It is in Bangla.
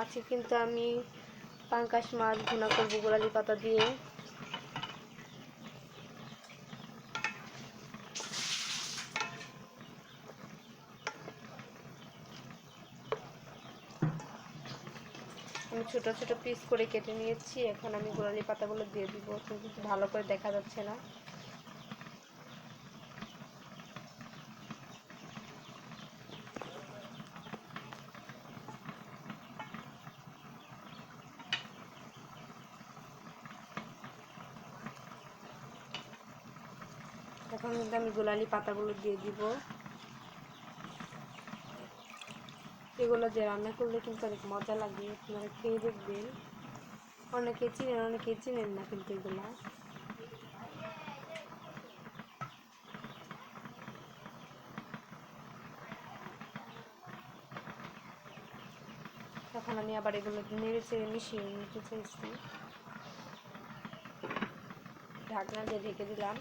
আজকে কিন্তু আমি পাঙ্গাস মাছ ভুনা করবো গোলালি পাতা দিয়ে। আমি ছোট ছোট পিস করে কেটে নিয়েছি। এখন আমি গোলালি পাতাগুলো দিয়ে দিব, কিন্তু ভালো করে দেখা যাচ্ছে না। এখন কিন্তু আমি গোলালি পাতাগুলো দিয়ে দিব। এগুলো দিয়ে রান্না করলে কিন্তু অনেক মজা লাগে, আপনারা খেয়ে দেখবেন। অনেকে চিনেন, অনেকে চিনেন না কিন্তু এগুলা। এখন আমি আবার এগুলো নেড়ে চেড়ে মিশিয়ে নিতে চাইছি। ঢাকনা দিয়ে ঢেকে দিলাম।